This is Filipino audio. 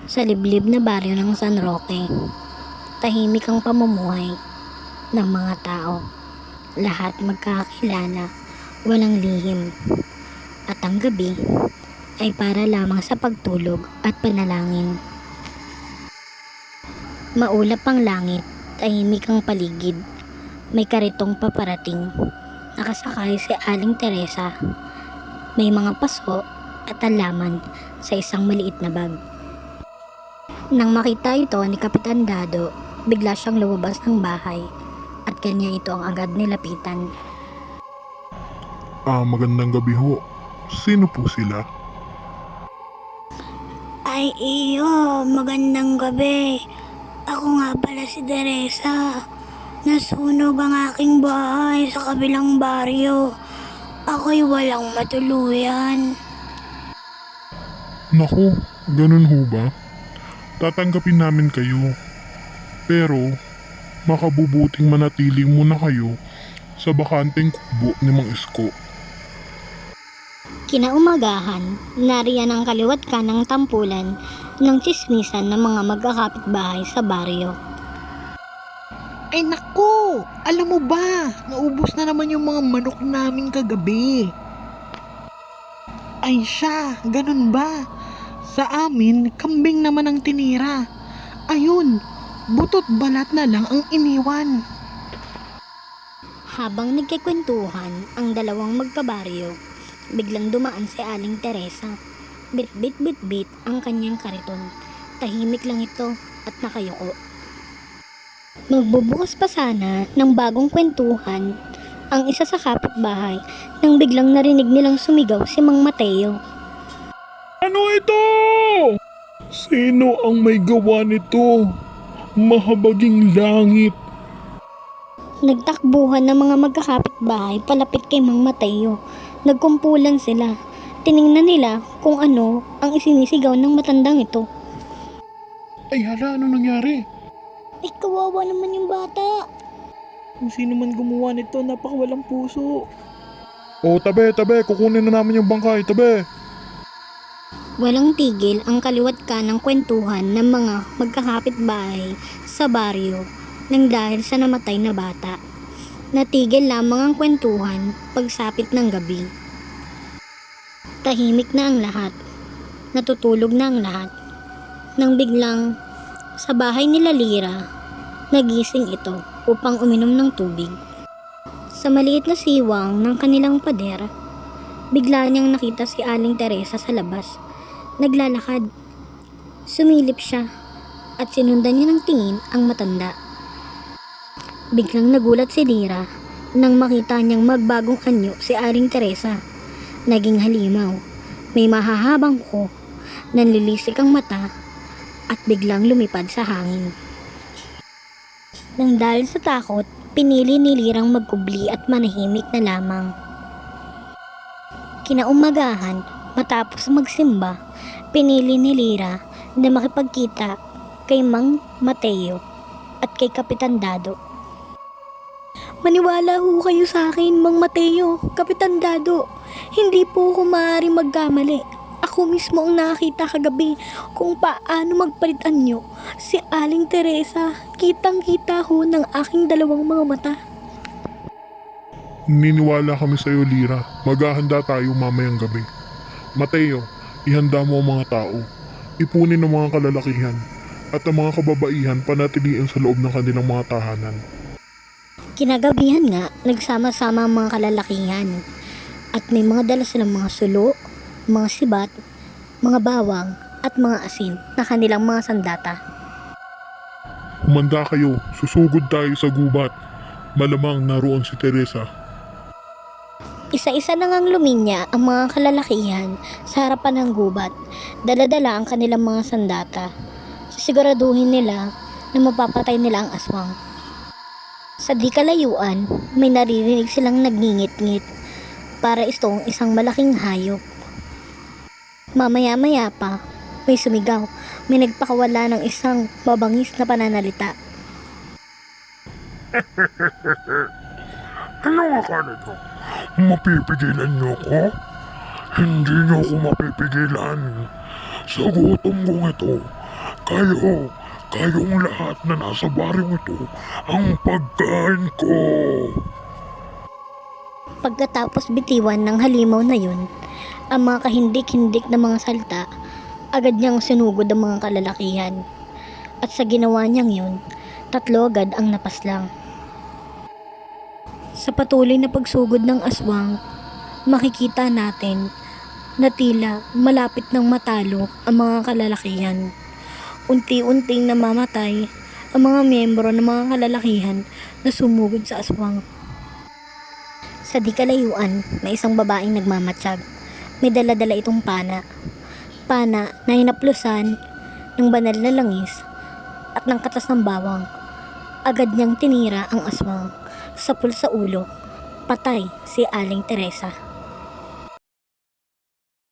Sa liblib na baryo ng San Roque, tahimik ang pamumuhay ng mga tao. Lahat magkakilala, walang lihim. At ang gabi ay para lamang sa pagtulog at panalangin. Maulap ang langit, tahimik ang paligid. May karitong paparating. Nakasakay si Aling Teresa. May mga paso at alaman sa isang maliit na bag. Nang makita ito ni Kapitan Dado, bigla siyang lumabas ng bahay at kanya ito ang agad nilapitan. Magandang gabi ho. Sino po sila? Ay iyo, magandang gabi. Ako nga pala si Teresa. Nasunog ang aking bahay sa kabilang baryo. Ako'y walang matuluyan. Naku, ganun ho ba? Tatanggapin namin kayo. Pero, makabubuting manatili muna kayo sa bakanteng kubo ni Mang Isko. Kinaumagahan, nariyan ang kaliwat kanang tampulan ng tsismisan ng mga magkakapitbahay sa baryo. Ay nako! Alam mo ba, naubos na naman yung mga manok namin kagabi. Ay siya, ganun ba? Sa amin, kambing naman ang tinira. Ayun, butot balat na lang ang iniwan. Habang nagkikwentuhan ang dalawang magkabaryo, biglang dumaan si Aling Teresa. Bit-bit-bit-bit ang kanyang kariton. Tahimik lang ito at nakayuko. Magbubukas pa sana ng bagong kwentuhan ang isa sa kapitbahay nang biglang narinig nilang sumigaw si Mang Mateo. Ano ito? Sino ang may gawa nito? Mahabaging langit. Nagtakbuhan ng mga magkakapitbahay palapit kay Mang Mateo. Nagkumpulan sila. Tiningnan nila kung ano ang isinisigaw ng matandang ito. Ay hala, ano nangyari? Ay, kawawa naman yung bata. Kung sino man gumawa nito, napakawalang puso. Tabi, kukunin na namin yung bangkay, tabi. Walang tigil ang kaliwat ka ng kwentuhan ng mga magkakapitbahay sa baryo nang dahil sa namatay na bata. Natigil lamang ang kwentuhan pagsapit ng gabi. Tahimik na ang lahat. Natutulog na ang lahat. Nang biglang sa bahay nila Lira, nagising ito upang uminom ng tubig. Sa maliit na siwang ng kanilang pader, bigla niyang nakita si Aling Teresa sa labas. Naglalakad. Sumilip siya at sinundan niya ng tingin ang matanda. Biglang nagulat si Lira nang makita niyang magbagong anyo si Aling Teresa. Naging halimaw. May mahahabang kuko, nanlilisik ang mata at biglang lumipad sa hangin. Nang dahil sa takot, pinili ni Lirang magkubli at manahimik na lamang. Kinaumagahan, matapos magsimba, pinili ni Lira na makipagkita kay Mang Mateo at kay Kapitan Dado. Maniwala ho kayo sa akin, Mang Mateo, Kapitan Dado. Hindi po ako maaaring magkamali. Ako mismo ang nakakita kagabi kung paano magpalitan nyo si Aling Teresa. Kitang-kita ho ng aking dalawang mga mata. Niniwala kami sa iyo, Lira. Maghahanda tayo mamayang gabi. Mateo, ihanda mo ang mga tao. Ipunin ang mga kalalakihan at ang mga kababaihan panatiliin sa loob ng kanilang mga tahanan. Kinagabihan nga, nagsama-sama ang mga kalalakihan at may mga dala silang mga sulo, mga sibat, mga bawang at mga asin na kanilang mga sandata. Humanda kayo, susugod tayo sa gubat. Malamang naroon si Teresa. Isa-isa na ngang luminya ang mga kalalakihan sa harapan ng gubat. Dala-dala ang kanilang mga sandata. Sisiguraduhin nila na mapapatay nila ang aswang. Sa di kalayuan, may naririnig silang nagngingit-ngit para itong isang malaking hayop. Mamaya-maya pa, may sumigaw. May nagpakawala ng isang mabangis na pananalita. Ano akala nyo? Mapipigilan nyo ko? Hindi nyo ako mapipigilan. Sa gutom kong ito, Kayong lahat na nasa baryong ito, ang pagkain ko. Pagkatapos bitiwan ng halimaw na yun, ang mga kahindik-hindik na mga salta, agad niyang sinugod ang mga kalalakihan. At sa ginawa niyang yun, 3 agad ang napaslang. Sa patuloy na pagsugod ng aswang, makikita natin na tila malapit ng matalo ang mga kalalakihan. Unti-unting namamatay ang mga miyembro ng mga kalalakihan na sumugod sa aswang. Sa di kalayuan, may isang babaeng nagmamatsyag. May dala-dala itong pana. Pana na hinaplusan ng banal na langis at ng katas ng bawang. Agad niyang tinira ang aswang, sapul sa ulo. Patay si Aling Teresa.